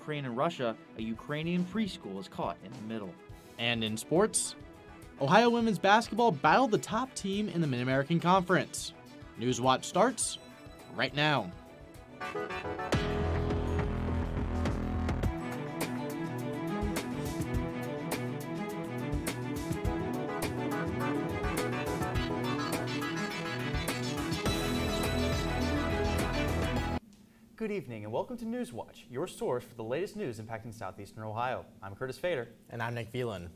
Ukraine and Russia, a Ukrainian preschool is caught in the middle. And in sports, Ohio women's basketball battled the top team in the Mid-American Conference. Newswatch starts right now. Good evening and welcome to Newswatch, your source for the latest news impacting southeastern Ohio. I'm Curtis Fader. And I'm Nick Phelan.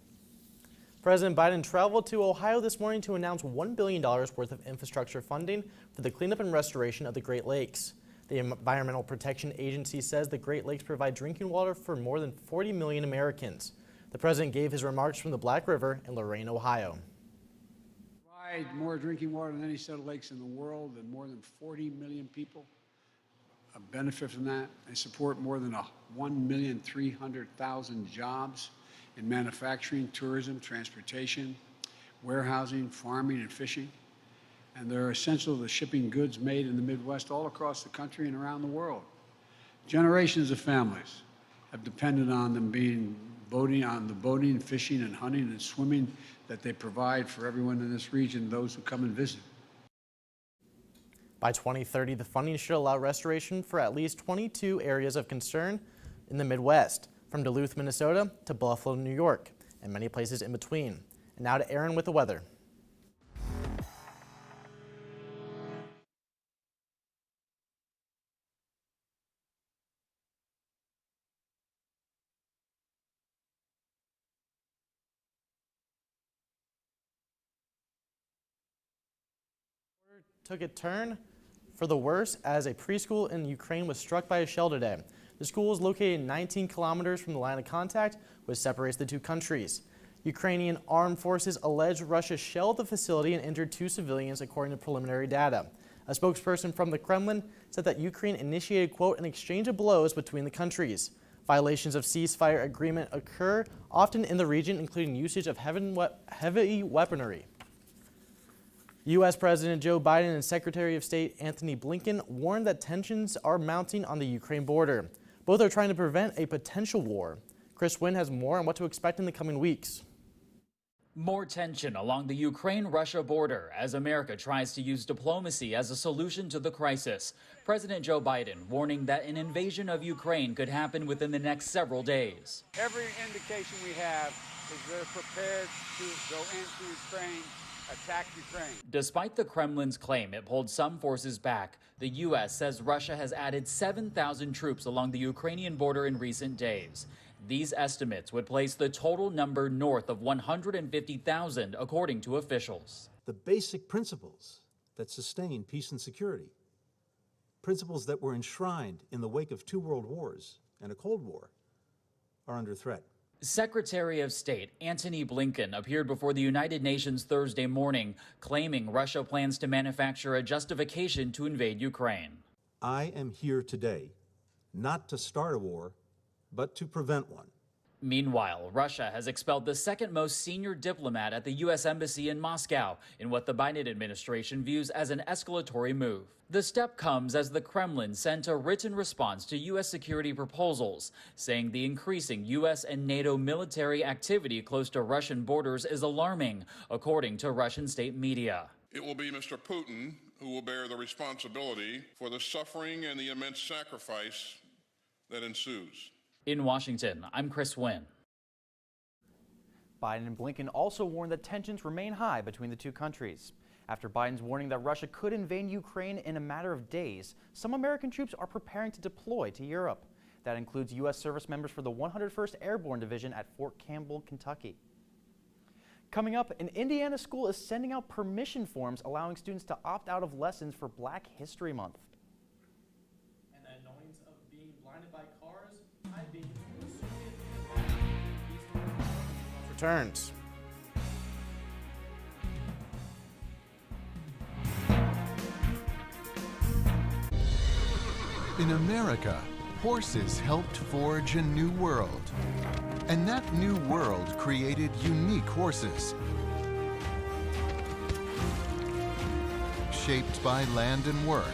President Biden traveled to Ohio this morning to announce $1 billion worth of infrastructure funding for the cleanup and restoration of the Great Lakes. The Environmental Protection Agency says the Great Lakes provide drinking water for more than 40 million Americans. The president gave his remarks from the Black River in Lorain, Ohio. Provide more drinking water than any set of lakes in the world, and more than 40 million people benefit from that. They support more than 1,300,000 jobs in manufacturing, tourism, transportation, warehousing, farming, and fishing. And they're essential to shipping goods made in the Midwest all across the country and around the world. Generations of families have depended on them on the boating, fishing, and hunting and swimming that they provide for everyone in this region, those who come and visit. By 2030, the funding should allow restoration for at least 22 areas of concern in the Midwest, from Duluth, Minnesota to Buffalo, New York, and many places in between. And now to Aaron with the weather. Took a turn for the worse as a preschool in Ukraine was struck by a shell today. The school is located 19 kilometers from the line of contact, which separates the two countries. Ukrainian armed forces allege Russia shelled the facility and injured 2 civilians, according to preliminary data. A spokesperson from the Kremlin said that Ukraine initiated, quote, an exchange of blows between the countries. Violations of ceasefire agreement occur often in the region, including usage of heavy weaponry. U.S. President Joe Biden and Secretary of State Antony Blinken warned that tensions are mounting on the Ukraine border. Both are trying to prevent a potential war. Chris Wynn has more on what to expect in the coming weeks. More tension along the Ukraine-Russia border as America tries to use diplomacy as a solution to the crisis. President Joe Biden warning that an invasion of Ukraine could happen within the next several days. Every indication we have is they're prepared to go into Ukraine, attack Ukraine. Despite the Kremlin's claim it pulled some forces back, the U.S. says Russia has added 7,000 troops along the Ukrainian border in recent days. These estimates would place the total number north of 150,000, according to officials. The basic principles that sustain peace and security, principles that were enshrined in the wake of 2 world wars and a Cold War, are under threat. Secretary of State Antony Blinken appeared before the United Nations Thursday morning, claiming Russia plans to manufacture a justification to invade Ukraine. I am here today not to start a war, but to prevent one. Meanwhile, Russia has expelled the second most senior diplomat at the U.S. Embassy in Moscow in what the Biden administration views as an escalatory move. The step comes as the Kremlin sent a written response to U.S. security proposals, saying the increasing U.S. and NATO military activity close to Russian borders is alarming, according to Russian state media. It will be Mr. Putin who will bear the responsibility for the suffering and the immense sacrifice that ensues. In Washington, I'm Chris Wynn. Biden and Blinken also warned that tensions remain high between the two countries. After Biden's warning that Russia could invade Ukraine in a matter of days, some American troops are preparing to deploy to Europe. That includes U.S. service members for the 101st Airborne Division at Fort Campbell, Kentucky. Coming up, an Indiana school is sending out permission forms allowing students to opt out of lessons for Black History Month. And the annoyance of being blinded by cars, returns. In America, horses helped forge a new world. And that new world created unique horses. Shaped by land and work,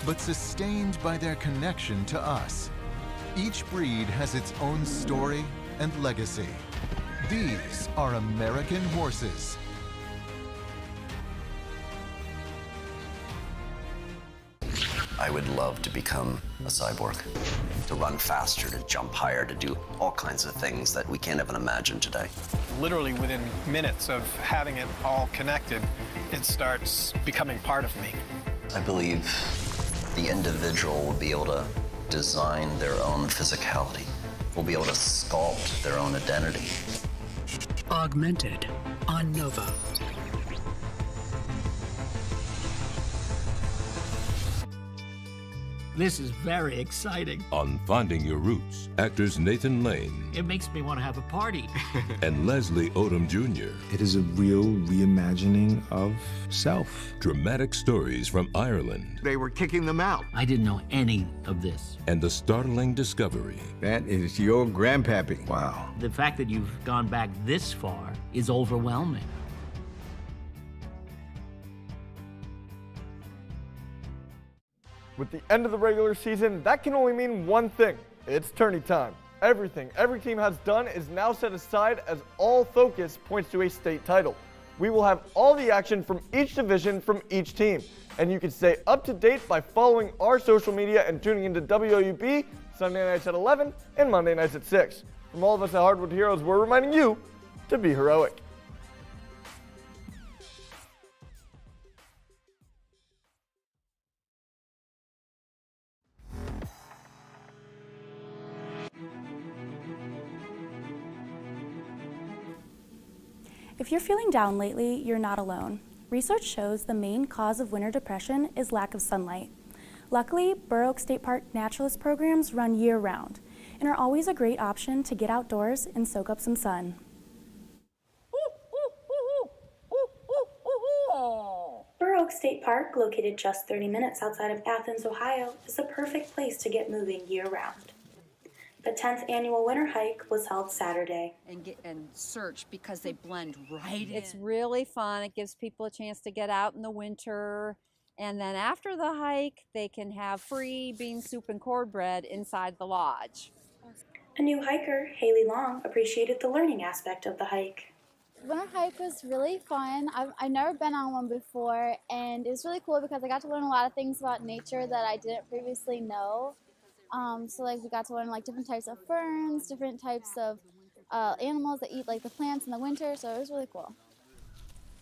but sustained by their connection to us. Each breed has its own story and legacy. These are American horses. I would love to become a cyborg, to run faster, to jump higher, to do all kinds of things that we can't even imagine today. Literally within minutes of having it all connected, it starts becoming part of me. I believe the individual will be able to design their own physicality, will be able to sculpt their own identity. Augmented on Nova. This is very exciting. On Finding Your Roots, actors Nathan Lane It makes me want to have a party. and Leslie Odom Jr. It is a real reimagining of self. Dramatic stories from Ireland. They were kicking them out. I didn't know any of this. And the startling discovery. That is your grandpappy. Wow. The fact that you've gone back this far is overwhelming. With the end of the regular season, that can only mean one thing. It's tourney time. Everything every team has done is now set aside as all focus points to a state title. We will have all the action from each division from each team. And you can stay up to date by following our social media and tuning into WOUB Sunday nights at 11 and Monday nights at 6. From all of us at Hardwood Heroes, we're reminding you to be heroic. If you're feeling down lately, you're not alone. Research shows the main cause of winter depression is lack of sunlight. Luckily, Burr Oak State Park naturalist programs run year-round and are always a great option to get outdoors and soak up some sun. Burr Oak State Park, located just 30 minutes outside of Athens, Ohio, is the perfect place to get moving year-round. The 10th annual winter hike was held Saturday. And search because they blend right in. It's really fun. It gives people a chance to get out in the winter. And then after the hike, they can have free bean soup and cornbread inside the lodge. A new hiker, Haley Long, appreciated the learning aspect of the hike. The winter hike was really fun. I've never been on one before, and it was really cool because I got to learn a lot of things about nature that I didn't previously know. So like we got to learn like different types of ferns, different types of animals that eat like the plants in the winter, so it was really cool.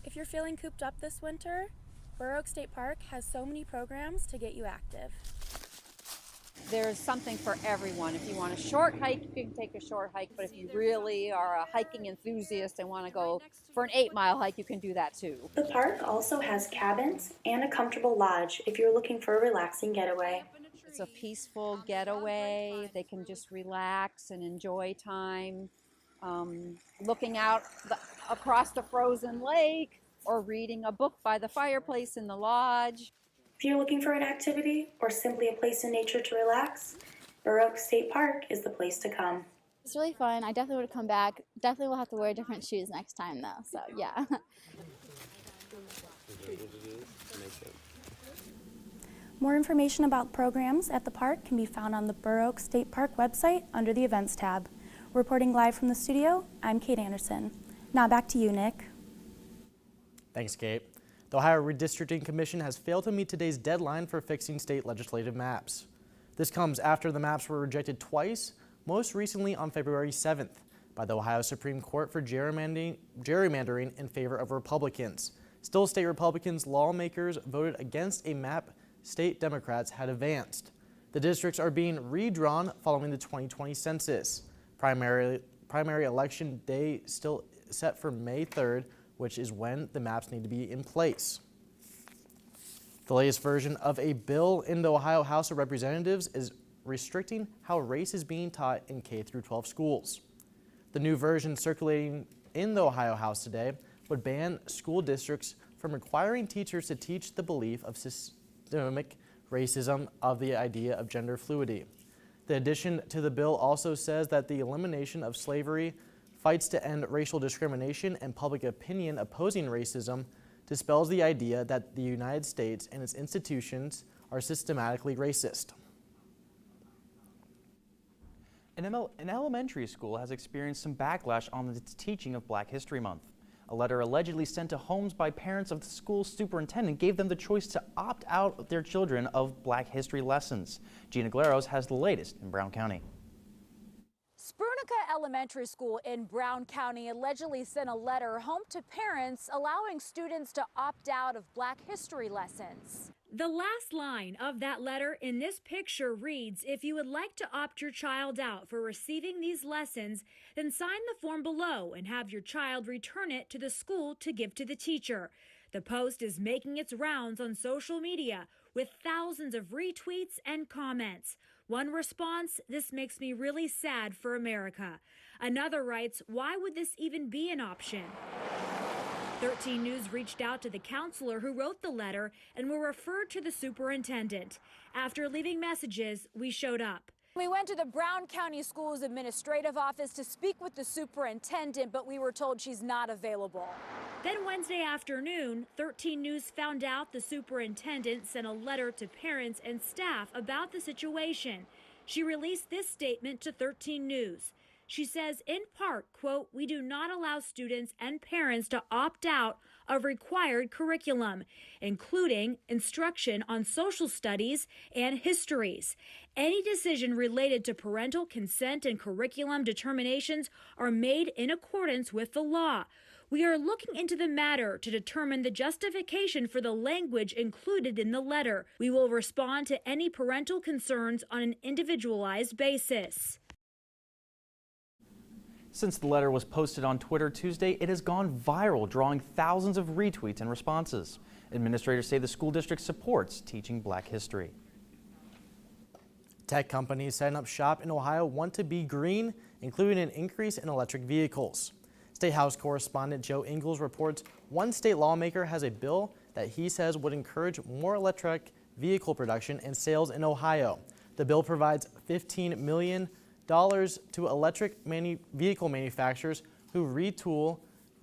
If you're feeling cooped up this winter, Burr Oak State Park has so many programs to get you active. There's something for everyone. If you want a short hike, you can take a short hike, but if you really are a hiking enthusiast and want to go for an 8-mile hike, you can do that too. The park also has cabins and a comfortable lodge if you're looking for a relaxing getaway. It's a peaceful getaway. They can just relax and enjoy time, looking out across the frozen lake or reading a book by the fireplace in the lodge. If you're looking for an activity or simply a place in nature to relax, Burr Oak State Park is the place to come. It's really fun. I definitely would come back. Definitely will have to wear different shoes next time though, so yeah. More information about programs at the park can be found on the Burr Oak State Park website under the Events tab. Reporting live from the studio, I'm Kate Anderson. Now back to you, Nick. Thanks, Kate. The Ohio Redistricting Commission has failed to meet today's deadline for fixing state legislative maps. This comes after the maps were rejected twice, most recently on February 7th by the Ohio Supreme Court for gerrymandering in favor of Republicans. Still, state Republicans lawmakers voted against a map state Democrats had advanced. The districts are being redrawn following the 2020 census. Primary election day still set for May 3rd, which is when the maps need to be in place. The latest version of a bill in the Ohio House of Representatives is restricting how race is being taught in K-12 schools. The new version circulating in the Ohio House today would ban school districts from requiring teachers to teach the belief of systemic racism of the idea of gender fluidity. The addition to the bill also says that the elimination of slavery, fights to end racial discrimination, and public opinion opposing racism dispels the idea that the United States and its institutions are systematically racist. An elementary school has experienced some backlash on its teaching of Black History Month. A letter allegedly sent to homes by parents of the school's superintendent gave them the choice to opt out of their children of Black history lessons. Gina Glaros has the latest in Brown County. Sprunica Elementary School in Brown County allegedly sent a letter home to parents allowing students to opt out of Black history lessons. The last line of that letter in this picture reads, "If you would like to opt your child out for receiving these lessons, then sign the form below and have your child return it to the school to give to the teacher." The post is making its rounds on social media with thousands of retweets and comments. One response, "This makes me really sad for America." Another writes, "Why would this even be an option?" 13 News reached out to the counselor who wrote the letter and were referred to the superintendent. After leaving messages, we showed up. We went to the Brown County Schools Administrative Office to speak with the superintendent, but we were told she's not available. Then Wednesday afternoon, 13 News found out the superintendent sent a letter to parents and staff about the situation. She released this statement to 13 News. She says, in part, quote, "We do not allow students and parents to opt out of required curriculum, including instruction on social studies and histories. Any decision related to parental consent and curriculum determinations are made in accordance with the law. We are looking into the matter to determine the justification for the language included in the letter. We will respond to any parental concerns on an individualized basis." Since the letter was posted on Twitter Tuesday, it has gone viral, drawing thousands of retweets and responses. Administrators say the school district supports teaching Black history. Tech companies setting up shop in Ohio want to be green, including an increase in electric vehicles. State House correspondent Joe Ingles reports one state lawmaker has a bill that he says would encourage more electric vehicle production and sales in Ohio. The bill provides $15 million to electric vehicle manufacturers who retool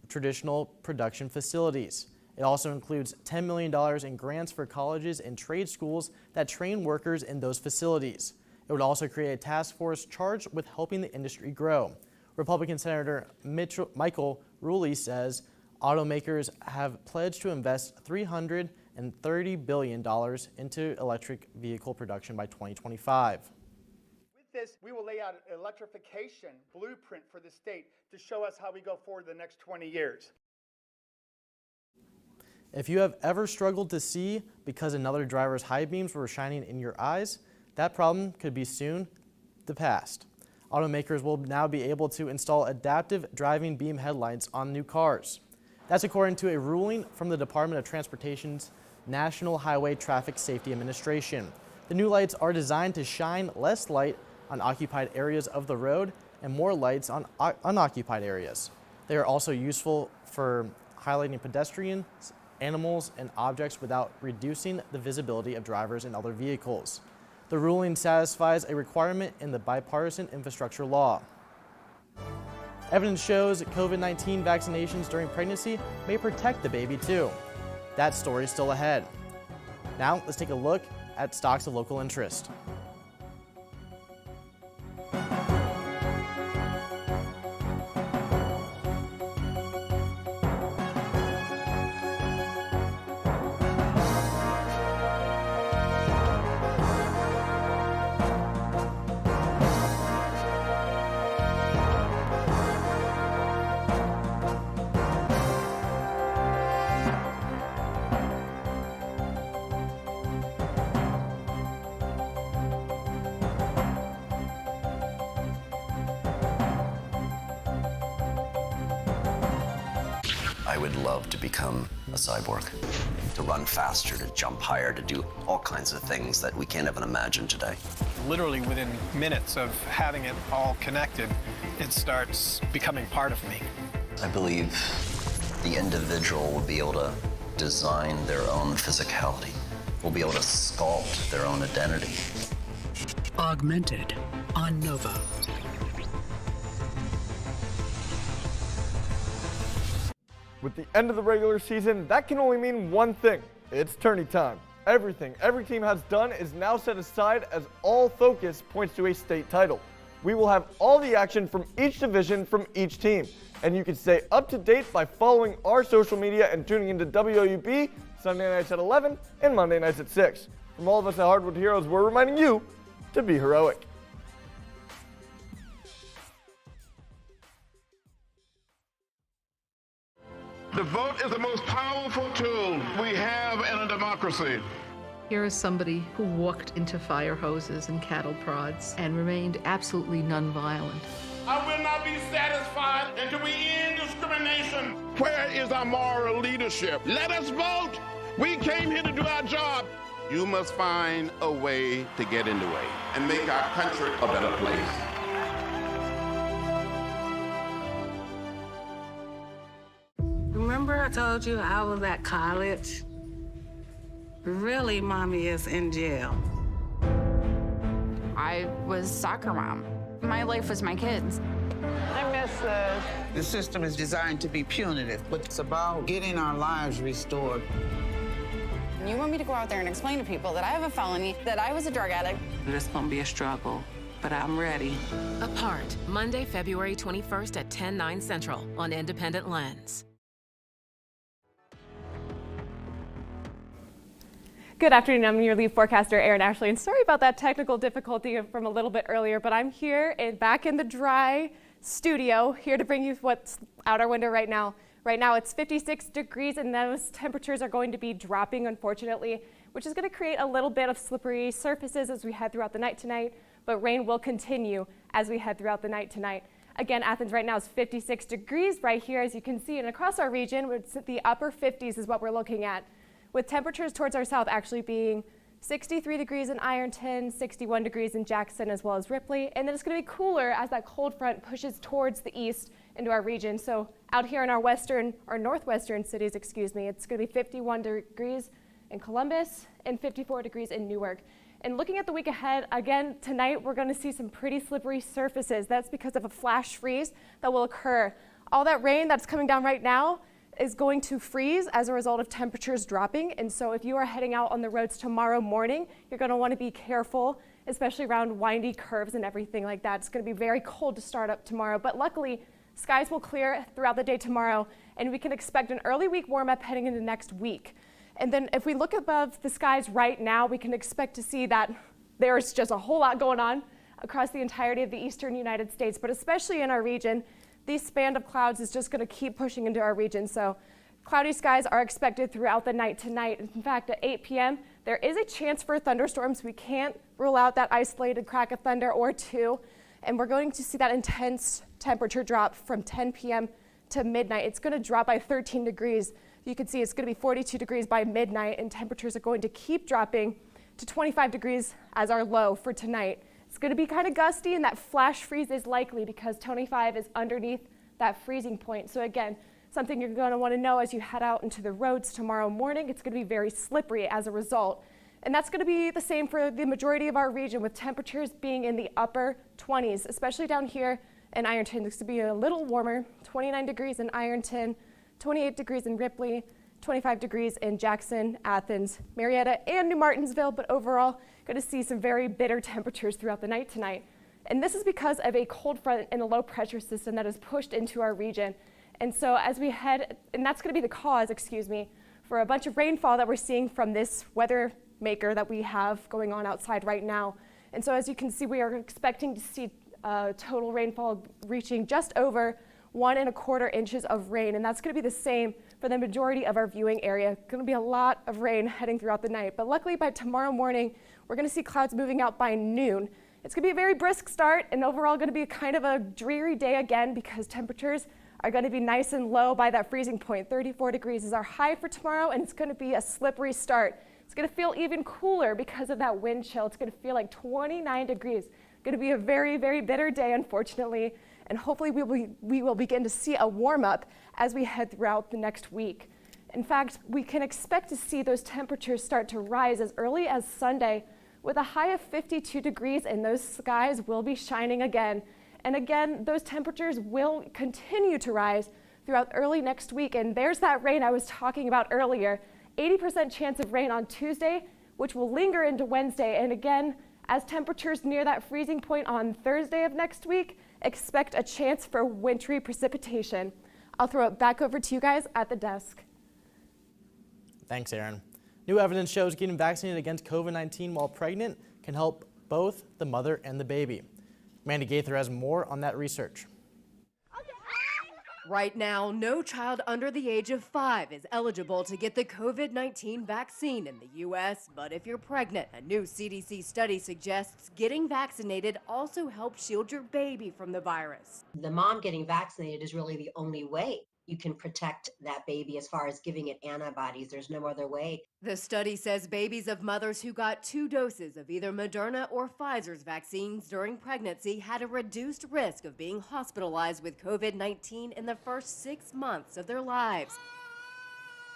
traditional production facilities. It also includes $10 million in grants for colleges and trade schools that train workers in those facilities. It would also create a task force charged with helping the industry grow. Republican Senator Michael Ruley says automakers have pledged to invest $330 billion into electric vehicle production by 2025. This, we will lay out an electrification blueprint for the state to show us how we go forward the next 20 years. If you have ever struggled to see because another driver's high beams were shining in your eyes, that problem could be soon the past. Automakers will now be able to install adaptive driving beam headlights on new cars. That's according to a ruling from the Department of Transportation's National Highway Traffic Safety Administration. The new lights are designed to shine less light on occupied areas of the road and more lights on unoccupied areas. They are also useful for highlighting pedestrians, animals, and objects without reducing the visibility of drivers and other vehicles. The ruling satisfies a requirement in the bipartisan infrastructure law. Evidence shows COVID-19 vaccinations during pregnancy may protect the baby too. That story is still ahead. Now let's take a look at stocks of local interest. I would love to become a cyborg, to run faster, to jump higher, to do all kinds of things that we can't even imagine today. Literally within minutes of having it all connected, it starts becoming part of me. I believe the individual will be able to design their own physicality, will be able to sculpt their own identity. Augmented on Nova. With the end of the regular season, that can only mean one thing. It's tourney time. Everything every team has done is now set aside as all focus points to a state title. We will have all the action from each division from each team. And you can stay up to date by following our social media and tuning into WOUB Sunday nights at 11 and Monday nights at 6. From all of us at Hardwood Heroes, we're reminding you to be heroic. The vote is the most powerful tool we have in a democracy. Here is somebody who walked into fire hoses and cattle prods and remained absolutely nonviolent. I will not be satisfied until we end discrimination. Where is our moral leadership? Let us vote. We came here to do our job. You must find a way to get in the way and make our country a better place. Remember I told you I was at college? Really, Mommy is in jail. I was soccer mom. My life was my kids. I miss this. The system is designed to be punitive, but it's about getting our lives restored. You want me to go out there and explain to people that I have a felony, that I was a drug addict? It's gonna be a struggle, but I'm ready. Apart, Monday, February 21st at 10/9 Central on Independent Lens. Good afternoon, I'm your lead forecaster, Erin Ashley, and sorry about that technical difficulty from a little bit earlier, but I'm here back in the dry studio, here to bring you what's out our window right now. Right now it's 56 degrees and those temperatures are going to be dropping, unfortunately, which is going to create a little bit of slippery surfaces as we head throughout the night tonight, but rain will continue as we head throughout the night tonight. Again, Athens right now is 56 degrees right here, as you can see, and across our region, it's the upper 50s is what we're looking at, with temperatures towards our south actually being 63 degrees in Ironton, 61 degrees in Jackson as well as Ripley, and then it's going to be cooler as that cold front pushes towards the east into our region. So out here in our northwestern cities, it's going to be 51 degrees in Columbus and 54 degrees in Newark. And looking at the week ahead, again, tonight we're going to see some pretty slippery surfaces. That's because of a flash freeze that will occur. All that rain that's coming down right now is going to freeze as a result of temperatures dropping. And so if you are heading out on the roads tomorrow morning, you're going to want to be careful, especially around windy curves and everything like that. It's going to be very cold to start up tomorrow, but luckily skies will clear throughout the day tomorrow, and we can expect an early week warm up heading into next week. And then if we look above the skies right now, we can expect to see that there's just a whole lot going on across the entirety of the eastern United States, but especially in our region. This span of clouds is just going to keep pushing into our region. So cloudy skies are expected throughout the night tonight. In fact, at 8 p.m., there is a chance for thunderstorms. We can't rule out that isolated crack of thunder or two. And we're going to see that intense temperature drop from 10 p.m. to midnight. It's going to drop by 13 degrees. You can see it's going to be 42 degrees by midnight, and temperatures are going to keep dropping to 25 degrees as our low for tonight. It's going to be kind of gusty, and that flash freeze is likely because 25 is underneath that freezing point. So again, something you're going to want to know as you head out into the roads tomorrow morning. It's going to be very slippery as a result. And that's going to be the same for the majority of our region, with temperatures being in the upper 20s, especially down here in Ironton. It's going to be a little warmer, 29 degrees in Ironton, 28 degrees in Ripley, 25 degrees in Jackson, Athens, Marietta, and New Martinsville, but overall, going to see some very bitter temperatures throughout the night tonight. And this is because of a cold front and a low pressure system that is pushed into our region. And so as we head, and that's going to be the cause, for a bunch of rainfall that we're seeing from this weather maker that we have going on outside right now. And so as you can see, we are expecting to see total rainfall reaching just over 1¼ inches of rain, and that's going to be the same for the majority of our viewing area. Going to be a lot of rain heading throughout the night, but luckily by tomorrow morning, we're going to see clouds moving out by noon. It's going to be a very brisk start, and overall going to be kind of a dreary day again because temperatures are going to be nice and low by that freezing point. 34 degrees is our high for tomorrow, and it's going to be a slippery start. It's going to feel even cooler because of that wind chill. It's going to feel like 29 degrees. Going to be a very, very bitter day, unfortunately, and hopefully we will begin to see a warm up as we head throughout the next week. In fact, we can expect to see those temperatures start to rise as early as Sunday with a high of 52 degrees, and those skies will be shining again. And again, those temperatures will continue to rise throughout early next week. And there's that rain I was talking about earlier. 80% chance of rain on Tuesday, which will linger into Wednesday. And again, As temperatures near that freezing point on Thursday of next week, expect a chance for wintry precipitation. I'll throw it back over to you guys at the desk. Thanks, Aaron. New evidence shows getting vaccinated against COVID-19 while pregnant can help both the mother and the baby. Mandy Gaither has more on that research. Right now, no child under the age of 5 is eligible to get the COVID-19 vaccine in the U.S., but if you're pregnant, a new CDC study suggests getting vaccinated also helps shield your baby from the virus. The mom getting vaccinated is really the only way you can protect that baby as far as giving it antibodies. There's no other way. The study says babies of mothers who got 2 doses of either Moderna or Pfizer's vaccines during pregnancy had a reduced risk of being hospitalized with COVID-19 in the first 6 months of their lives.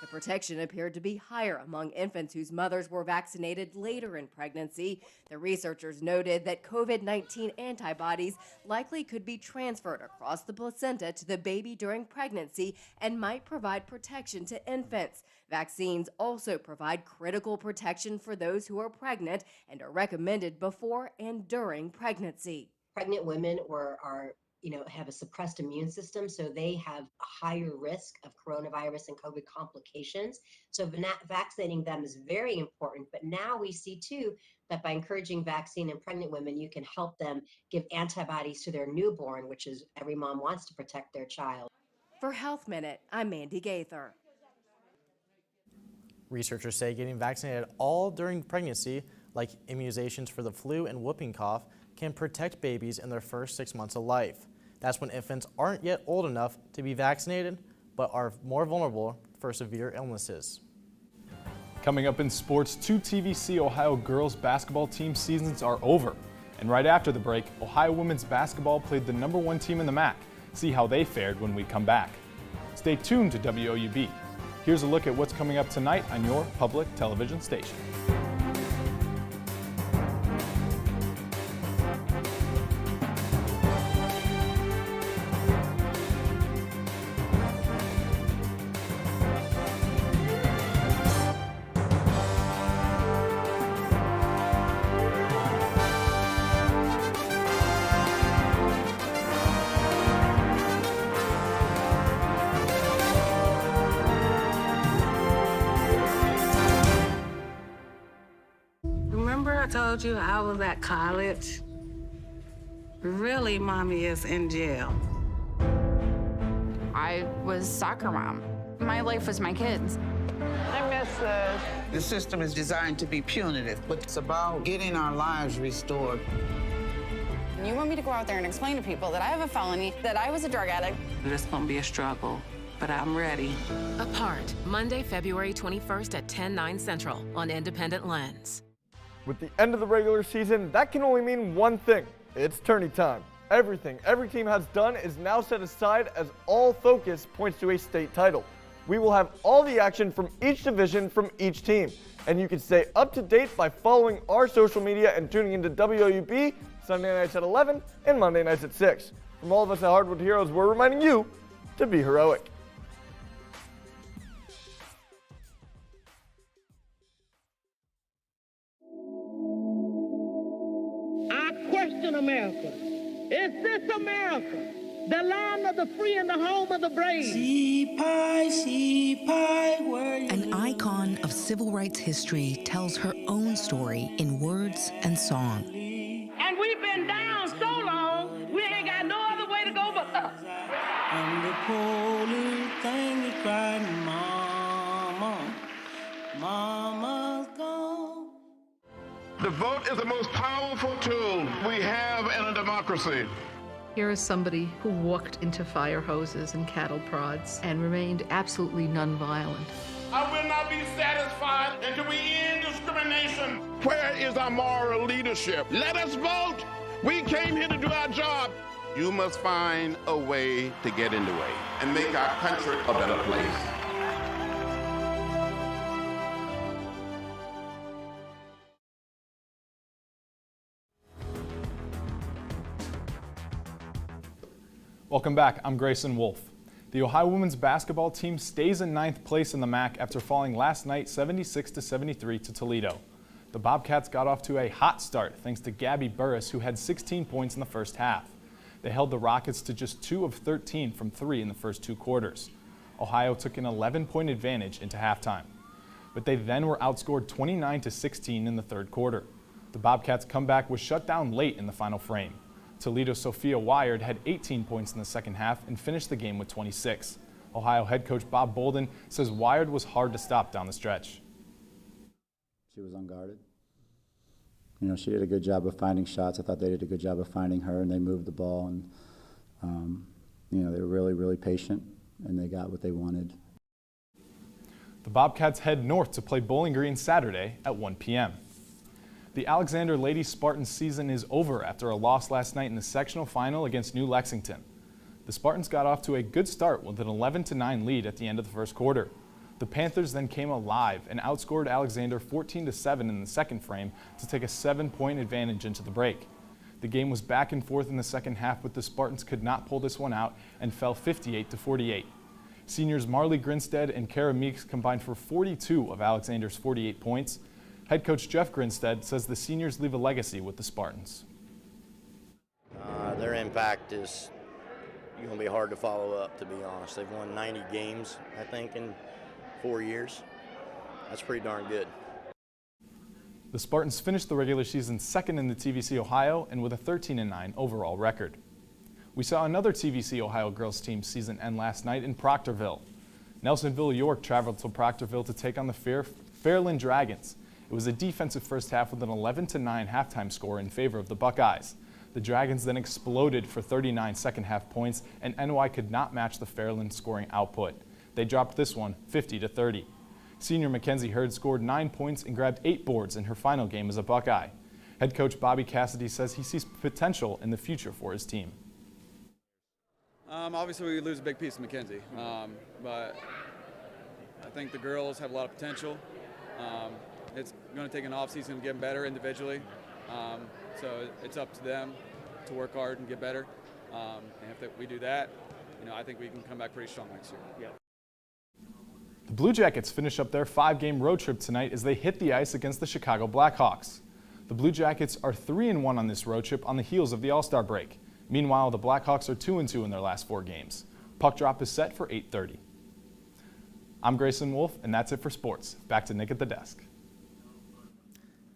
The protection appeared to be higher among infants whose mothers were vaccinated later in pregnancy. The researchers noted that COVID-19 antibodies likely could be transferred across the placenta to the baby during pregnancy and might provide protection to infants. Vaccines also provide critical protection for those who are pregnant and are recommended before and during pregnancy. Pregnant women have a suppressed immune system, so they have a higher risk of coronavirus and COVID complications. So vaccinating them is very important. But now we see too that by encouraging vaccine in pregnant women, you can help them give antibodies to their newborn, which is every mom wants to protect their child. For Health Minute, I'm Mandy Gaither. Researchers say getting vaccinated all during pregnancy, like immunizations for the flu and whooping cough, can protect babies in their first 6 months of life. That's when infants aren't yet old enough to be vaccinated, but are more vulnerable for severe illnesses. Coming up in sports, 2 TVC Ohio girls basketball team seasons are over. And right after the break, Ohio women's basketball played the #1 team in the MAC. See how they fared when we come back. Stay tuned to WOUB. Here's a look at what's coming up tonight on your public television station. Remember I told you I was at college? Really, Mommy is in jail. I was soccer mom. My life was my kids. I miss us. The system is designed to be punitive, but it's about getting our lives restored. You want me to go out there and explain to people that I have a felony, that I was a drug addict. It's gonna be a struggle, but I'm ready. Apart, Monday, February 21st at 10/9 Central on Independent Lens. With the end of the regular season, that can only mean one thing. It's tourney time. Everything every team has done is now set aside as all focus points to a state title. We will have all the action from each division from each team. And you can stay up to date by following our social media and tuning into WOUB Sunday nights at 11 and Monday nights at 6. From all of us at Hardwood Heroes, we're reminding you to be heroic. Question America. Is this America, the land of the free and the home of the brave? An icon of civil rights history tells her own story in words and song. And we've been down so long, we ain't got no other way to go but up. And the poor little thing is crying, Mama, Mama's gone. The vote is the most powerful tool we have in a democracy. Here is somebody who walked into fire hoses and cattle prods and remained absolutely nonviolent. I will not be satisfied until we end discrimination. Where is our moral leadership? Let us vote. We came here to do our job. You must find a way to get in the way and make our country a better place. Welcome back, I'm Grayson Wolf. The Ohio women's basketball team stays in 9th place in the MAC after falling last night 76-73 to Toledo. The Bobcats got off to a hot start thanks to Gabby Burris, who had 16 points in the first half. They held the Rockets to just 2 of 13 from 3 in the first 2 quarters. Ohio took an 11-point advantage into halftime, but they then were outscored 29-16 in the third quarter. The Bobcats' comeback was shut down late in the final frame. Toledo's Sophia Wired had 18 points in the second half and finished the game with 26. Ohio head coach Bob Bolden says Wired was hard to stop down the stretch. She was unguarded. You know, she did a good job of finding shots. I thought they did a good job of finding her, and they moved the ball, and you know, they were really, really patient, and they got what they wanted. The Bobcats head north to play Bowling Green Saturday at 1 p.m. The Alexander Lady Spartans season is over after a loss last night in the sectional final against New Lexington. The Spartans got off to a good start with an 11-9 lead at the end of the first quarter. The Panthers then came alive and outscored Alexander 14-7 in the second frame to take a 7-point advantage into the break. The game was back and forth in the second half, but the Spartans could not pull this one out and fell 58-48. Seniors Marley Grinstead and Kara Meeks combined for 42 of Alexander's 48 points. Head coach Jeff Grinstead says the seniors leave a legacy with the Spartans. Their impact is going to be hard to follow up, to be honest. They've won 90 games, I think, in 4 years. That's pretty darn good. The Spartans finished the regular season second in the TVC Ohio and with a 13-9 overall record. We saw another TVC Ohio girls team season end last night in Proctorville. Nelsonville York traveled to Proctorville to take on the Fairland Dragons. It was a defensive first half with an 11-9 halftime score in favor of the Buckeyes. The Dragons then exploded for 39 second half points, and NY could not match the Fairland scoring output. They dropped this one 50-30. Senior Mackenzie Hurd scored 9 points and grabbed 8 boards in her final game as a Buckeye. Head coach Bobby Cassidy says he sees potential in the future for his team. Obviously, we lose a big piece of Mackenzie, but I think the girls have a lot of potential. It's going to take an off-season to get them better individually, so it's up to them to work hard and get better. And if we do that, you know, I think we can come back pretty strong next year. Yeah. The Blue Jackets finish up their 5-game road trip tonight as they hit the ice against the Chicago Blackhawks. The Blue Jackets are 3-1 on this road trip on the heels of the All-Star break. Meanwhile, the Blackhawks are 2-2 in their last 4 games. Puck drop is set for 8:30. I'm Grayson Wolf, and that's it for sports. Back to Nick at the desk.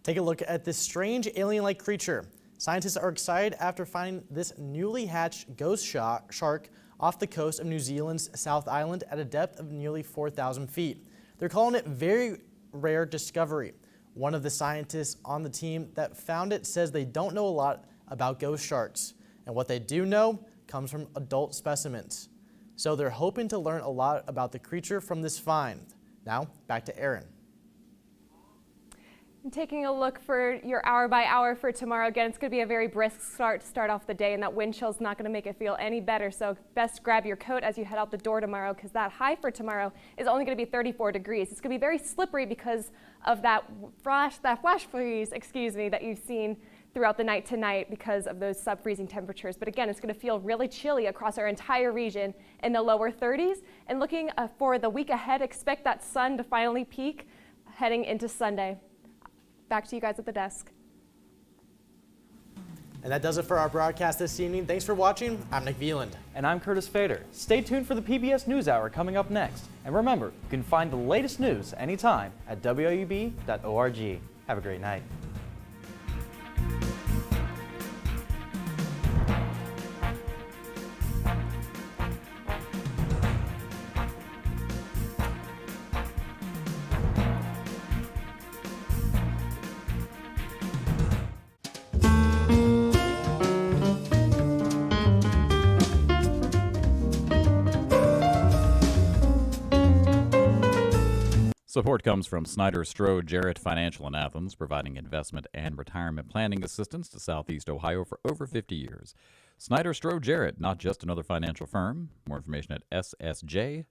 Take a look at this strange alien-like creature. Scientists are excited after finding this newly hatched ghost shark off the coast of New Zealand's South Island at a depth of nearly 4,000 feet. They're calling it very rare discovery. One of the scientists on the team that found it says they don't know a lot about ghost sharks, and what they do know comes from adult specimens. So they're hoping to learn a lot about the creature from this find. Now, back to Aaron. Taking a look for your hour by hour for tomorrow. Again, it's going to be a very brisk start to start off the day, and that wind chill is not going to make it feel any better. So best grab your coat as you head out the door tomorrow, because that high for tomorrow is only going to be 34 degrees. It's going to be very slippery because of that flash freeze, that you've seen throughout the night tonight because of those sub-freezing temperatures. But again, it's going to feel really chilly across our entire region in the lower 30s. And looking for the week ahead, expect that sun to finally peak heading into Sunday. Back to you guys at the desk. And that does it for our broadcast this evening. Thanks for watching. I'm Nick Veland. And I'm Curtis Fader. Stay tuned for the PBS NewsHour coming up next. And remember, you can find the latest news anytime at WOUB.org. Have a great night. Support comes from Snyder Strode Jarrett Financial in Athens, providing investment and retirement planning assistance to Southeast Ohio for over 50 years. Snyder Strode Jarrett, not just another financial firm. More information at ssj.finance.